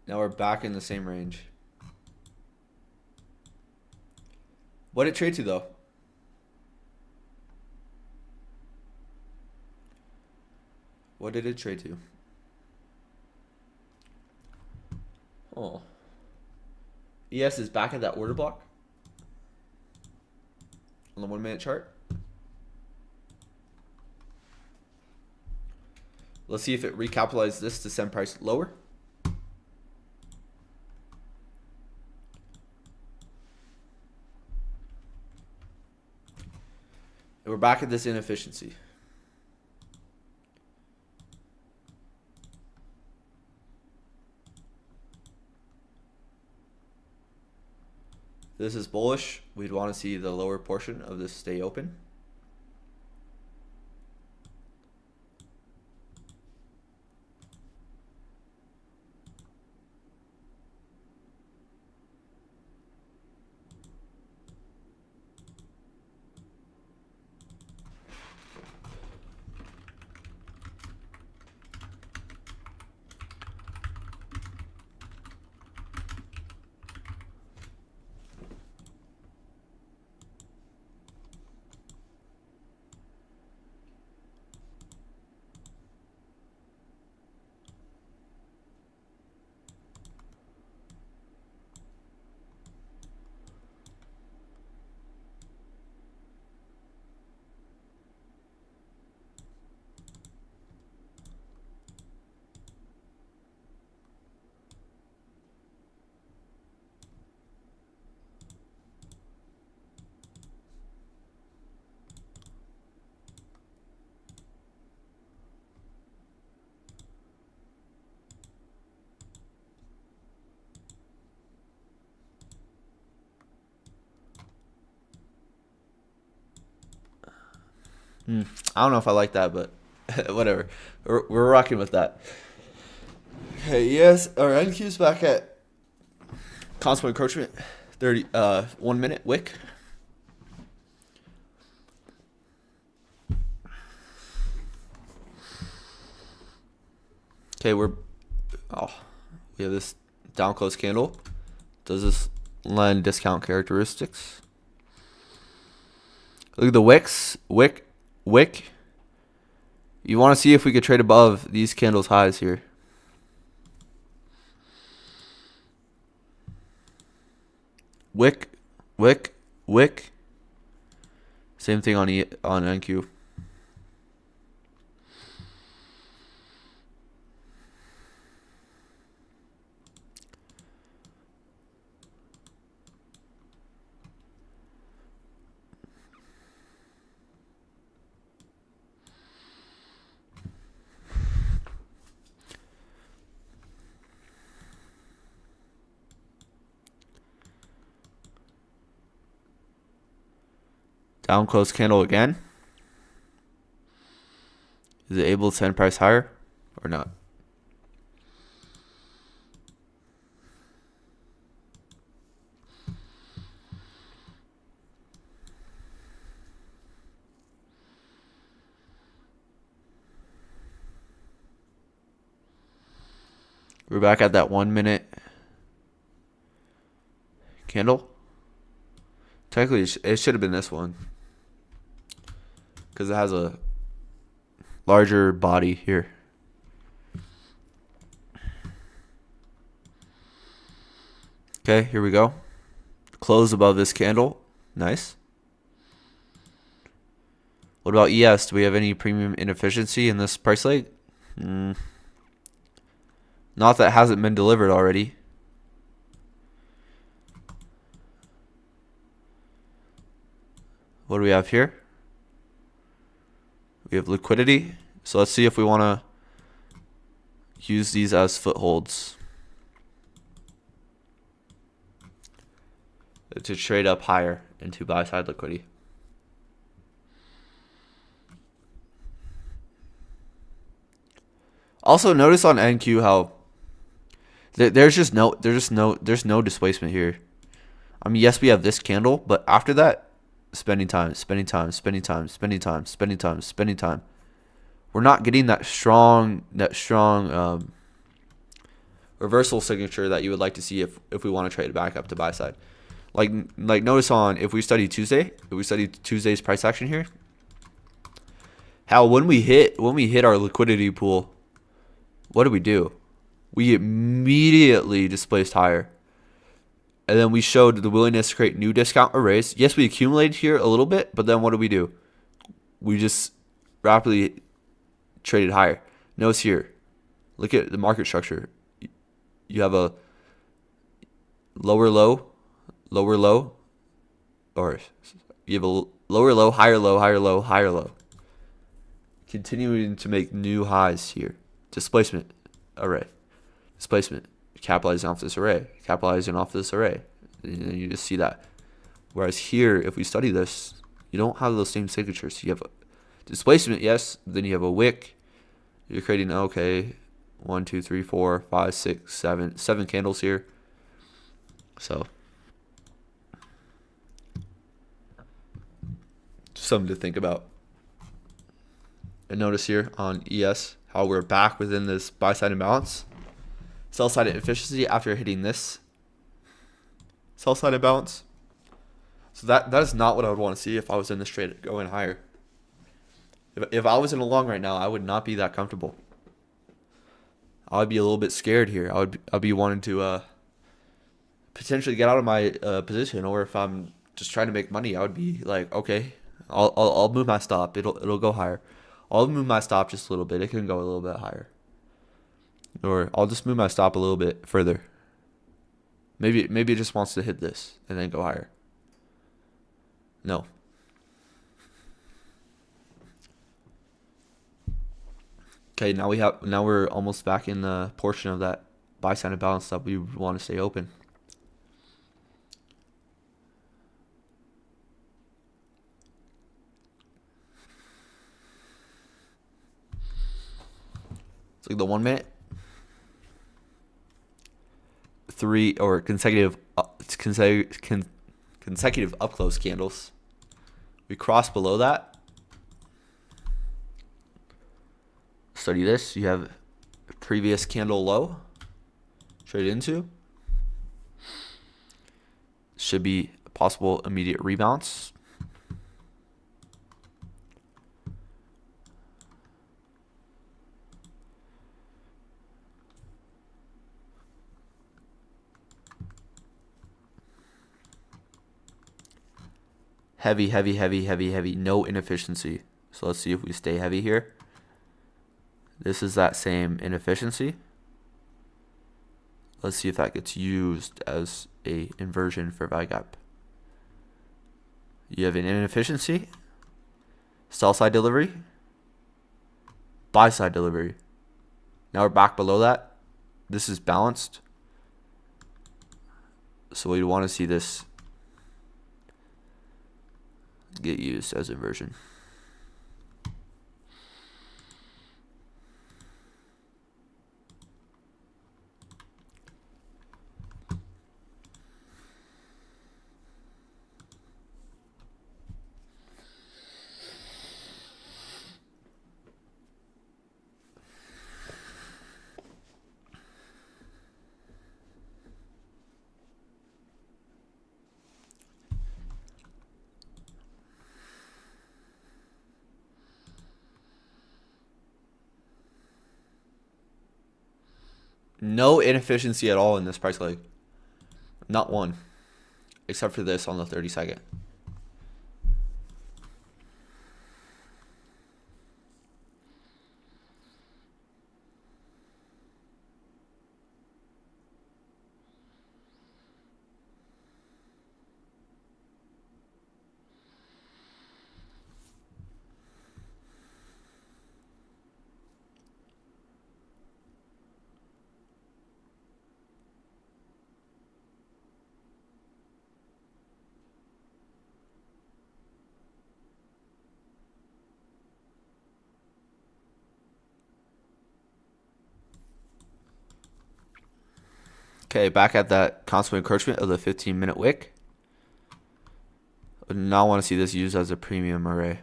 Now we're back in the same range. What did it trade to though? What did it trade to? Oh. ES is back at that order block on the 1 minute chart. Let's see if it recapitalized this to send price lower. We're back at this inefficiency. This is bullish. We'd want to see the lower portion of this stay open. I don't know if I like that, but whatever. We're rocking with that. Okay, yes, our NQ's back at constant encroachment, 1 minute wick. Okay, we have this down close candle. Does this lend discount characteristics? Look at the wicks, wick. You want to see if we could trade above these candles highs here. Wick, wick, wick. Same thing on NQ. Down close candle again. Is it able to send price higher or not? We're back at that 1 minute candle. Technically, it should have been this one, because it has a larger body here. Okay, here we go. Close above this candle. Nice. What about ES? Do we have any premium inefficiency in this price leg? Not that hasn't been delivered already. What do we have here? We have liquidity. So let's see if we want to use these as footholds to trade up higher into buy side liquidity. Also notice on NQ how there's no displacement here. I mean, yes, we have this candle, but after that, spending time. We're not getting that strong reversal signature that you would like to see if we want to trade back up to buy side. Like notice on if we study Tuesday's price action here, how when we hit our liquidity pool, what do? We immediately displaced higher. And then we showed the willingness to create new discount arrays. Yes, we accumulated here a little bit, but then what do? We just rapidly traded higher. Notice here, look at the market structure. You have a lower low, or you have a lower low, higher low, higher low, higher low. Continuing to make new highs here. Displacement array. Displacement. Capitalizing off this array. And you just see that. Whereas here, if we study this, you don't have those same signatures. You have a displacement, yes. Then you have a wick. You're creating, okay, 1, 2, 3, 4, 5, 6, 7. 7 candles here. So, just something to think about. And notice here on ES how we're back within this buy side imbalance. Sell side efficiency after hitting this sell side imbalance. So that is not what I would want to see if I was in this trade going higher. If I was in a long right now, I would not be that comfortable. I would be a little bit scared here. I'd be wanting to potentially get out of my position, or if I'm just trying to make money, I would be like, okay, I'll move my stop. It'll go higher. I'll move my stop just a little bit. It can go a little bit higher. Or I'll just move my stop a little bit further. Maybe it just wants to hit this and then go higher. No. Okay, now we're almost back in the portion of that buy side imbalance that we want to stay open. It's like the 1 minute. 3 or consecutive up close candles. We cross below that. Study this. You have a previous candle low. Trade into. Should be a possible immediate rebalance. Heavy, heavy, heavy, heavy, heavy. No inefficiency. So let's see if we stay heavy here. This is that same inefficiency. Let's see if that gets used as a inversion for value gap. You have an inefficiency, sell side delivery, buy side delivery. Now we're back below that. This is balanced. So we want to see this get used as inversion. No inefficiency at all in this price leg. Not one. Except for this on the 30-second. Okay, back at that constant encroachment of the 15-minute wick. Now I want to see this used as a premium array.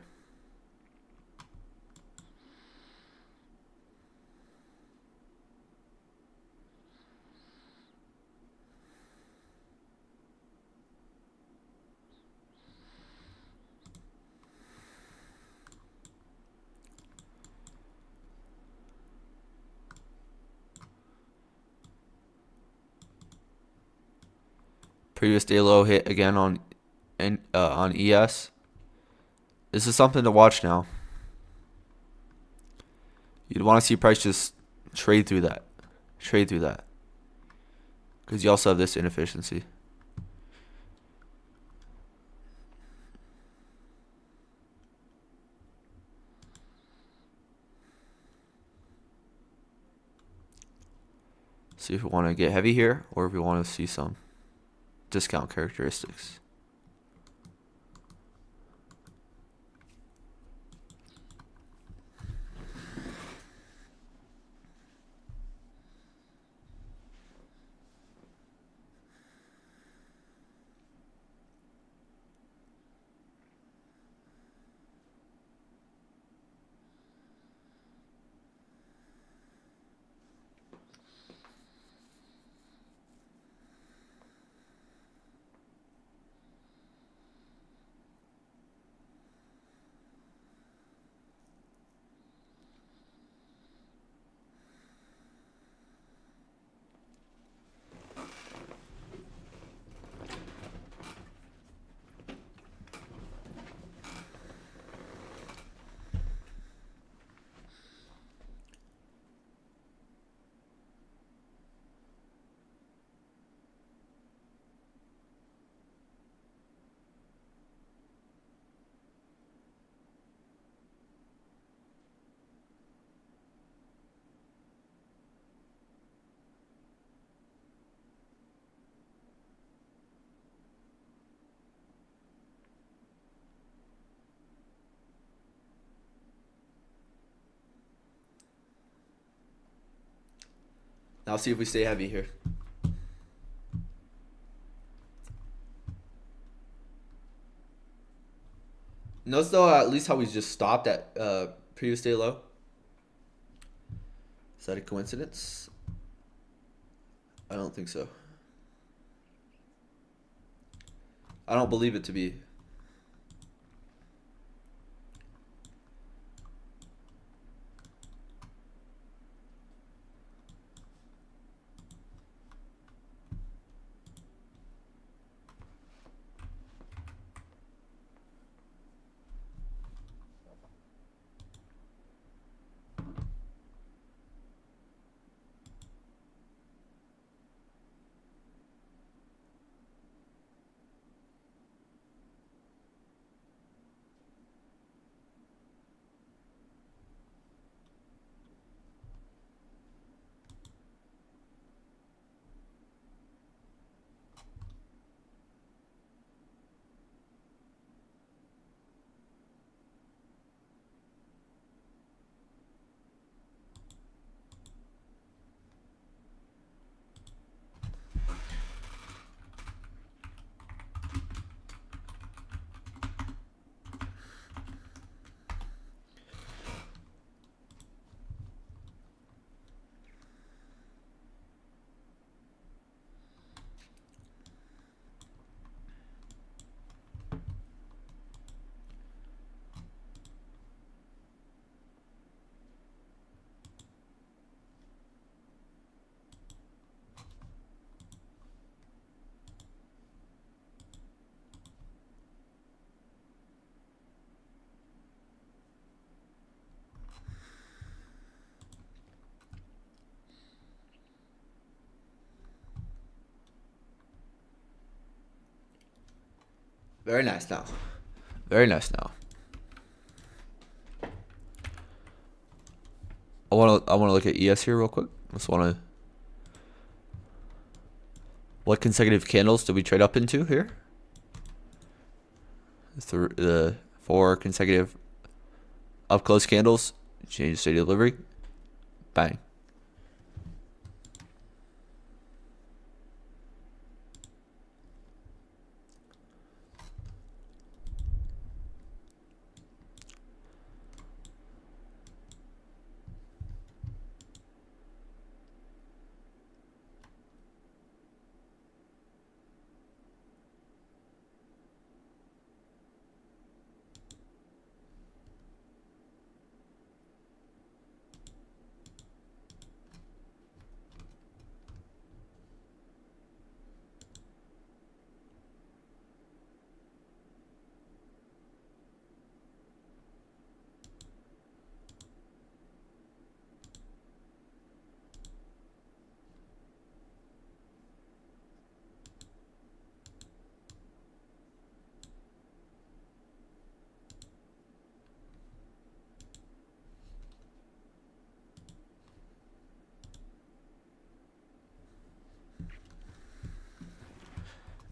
Previous day low hit again on ES. This is something to watch now. You'd want to see price just trade through that. Trade through that. Because you also have this inefficiency. See if we want to get heavy here or if we want to see some discount characteristics. Now see if we stay heavy here. Notice though at least how we just stopped at previous day low. Is that a coincidence? I don't think so. I don't believe it to be. Very nice now. Very nice now. I wanna look at ES here real quick. Just wanna. What consecutive candles did we trade up into here? The 4 consecutive up close candles. Change state of delivery. Bang.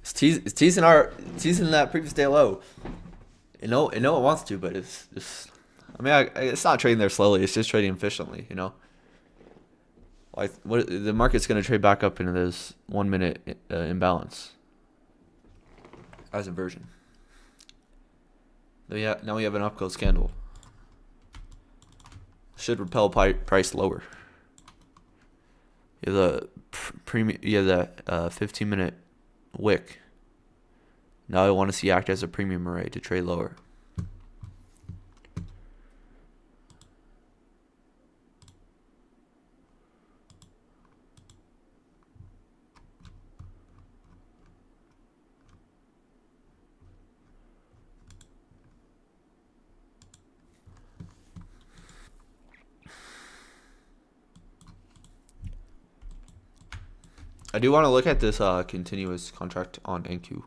It's teasing that previous day low. It wants to, but it's just. I mean, it's not trading there slowly. It's just trading efficiently. Like what the market's going to trade back up into this 1 minute imbalance as inversion. Now we have an up close candle. Should repel price lower. You have the premium. You have the 15-minute wick. Now I want to see act as a premium array to trade lower. I do want to look at this continuous contract on NQ.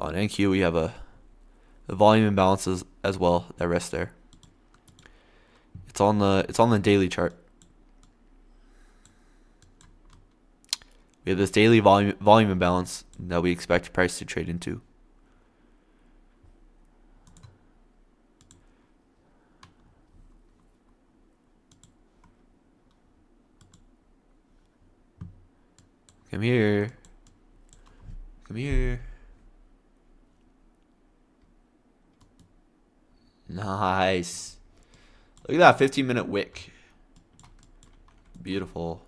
On NQ, we have the volume imbalances as well that rest there. It's on the daily chart. We have this daily volume imbalance that we expect price to trade into. Come here. Come here. Nice. Look at that 15-minute wick. Beautiful.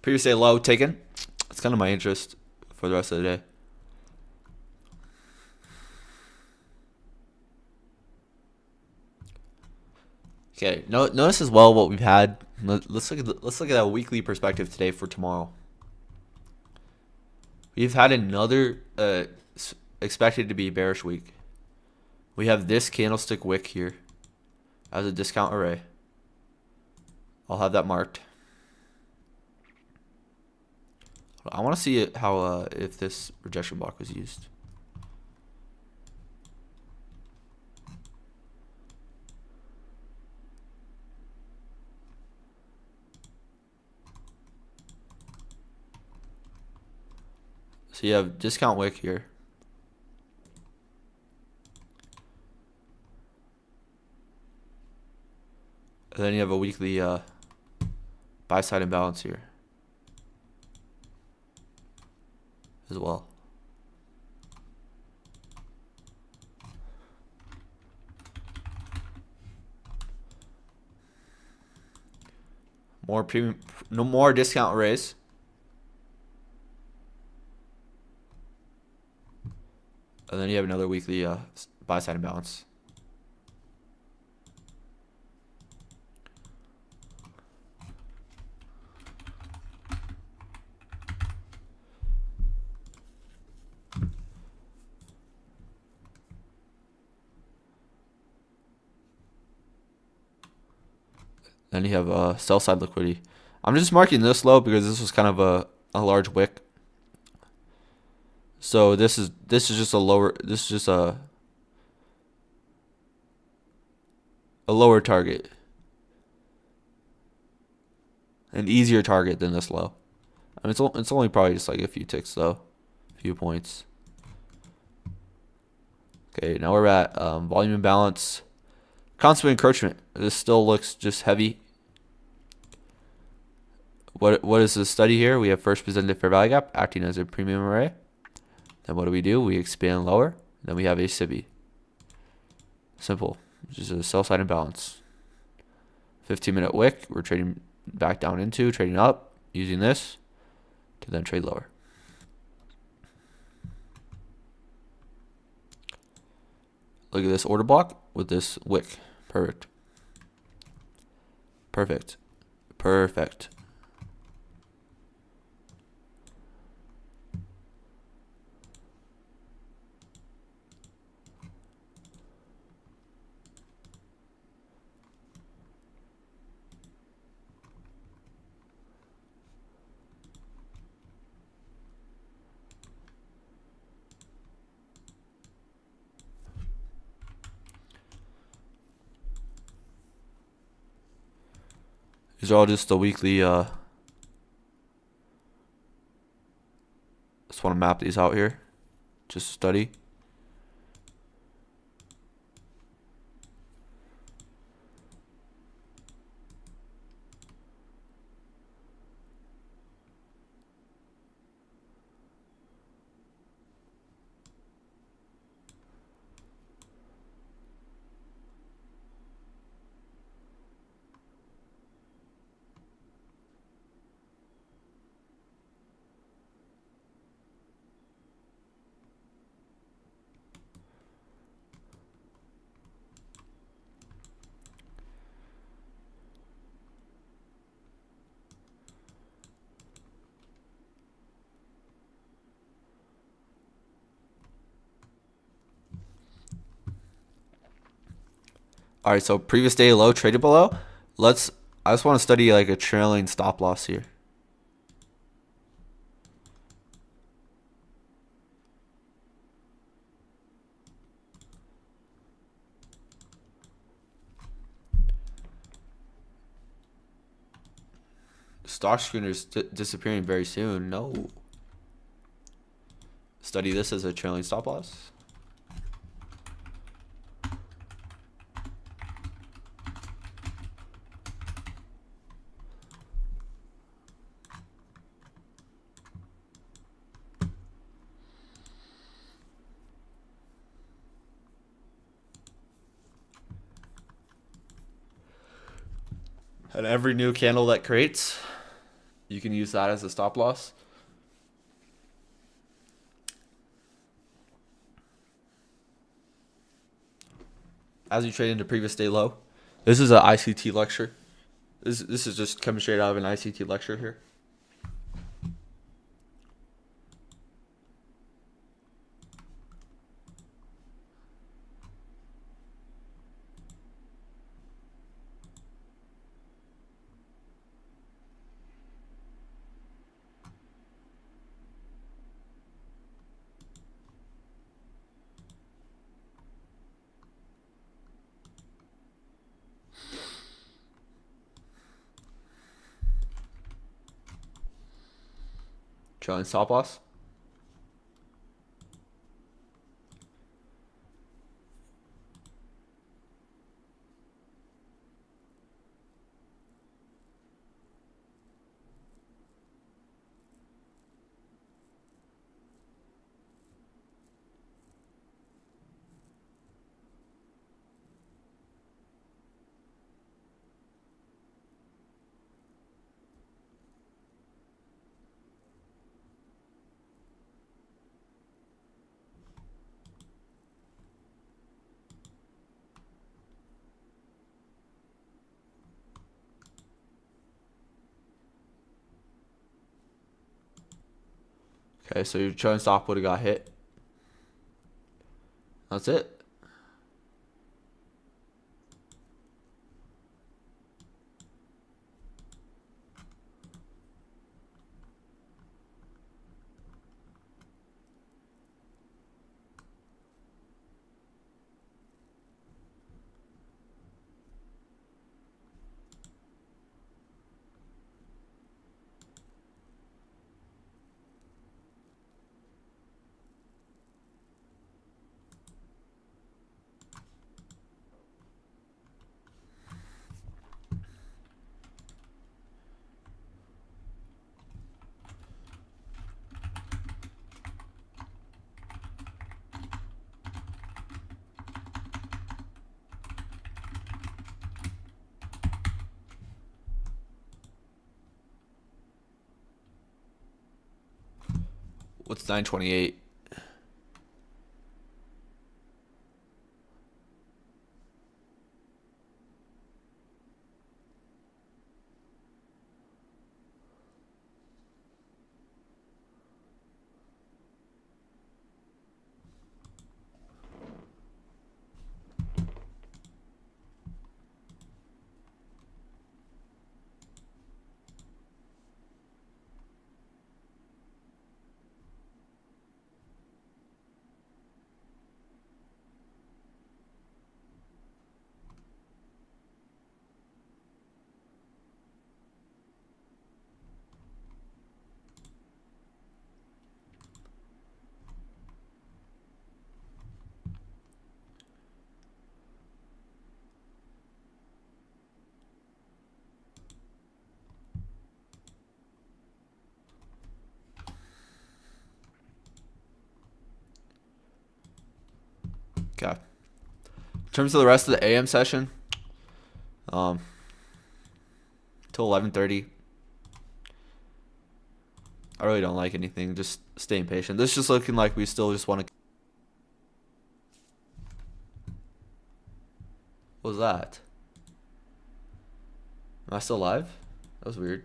Previous day low taken. That's kind of my interest for the rest of the day. Okay, notice as well what we've had. Let's look at a weekly perspective today for tomorrow. We've had another expected to be bearish week. We have this candlestick wick here as a discount array. I'll have that marked. I want to see how if this rejection block was used. So you have discount wick here. And then you have a weekly buy side imbalance here as well. More premium, no more discount raise. And then you have another weekly buy side imbalance. Then you have sell side liquidity. I'm just marking this low because this was kind of a large wick. So this is just a lower, this is just a lower target. An easier target than this low. I mean, it's only probably just like a few ticks though, a few points. Okay, now we're at volume imbalance. Constant encroachment. This still looks just heavy. What is the study here? We have first presented fair value gap acting as a premium array. Then what do? We expand lower. Then we have a SIBI. Simple. Just a sell side imbalance. 15-minute wick. We're trading back down into, trading up, using this to then trade lower. Look at this order block with this wick. Perfect. Perfect. Perfect. These are all just the weekly. Just want to map these out here. Just study. All right, so previous day low traded below. I just want to study like a trailing stop loss here. Stock screener's disappearing very soon. No. Study this as a trailing stop loss. And every new candle that creates, you can use that as a stop loss. As you trade into previous day low. This is an ICT lecture. This is just coming straight out of an ICT lecture here. Trailing stop loss. Okay, so your trailing stop would have got hit. That's it. What's 928? Okay. In terms of the rest of the AM session, till 11:30. I really don't like anything. Just staying patient. This is just looking like we still just want to. What was that? Am I still live? That was weird.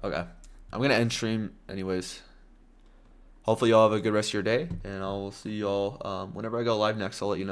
Okay. I'm going to end stream anyways. Hopefully y'all have a good rest of your day, and I will see y'all whenever I go live next. I'll let you know.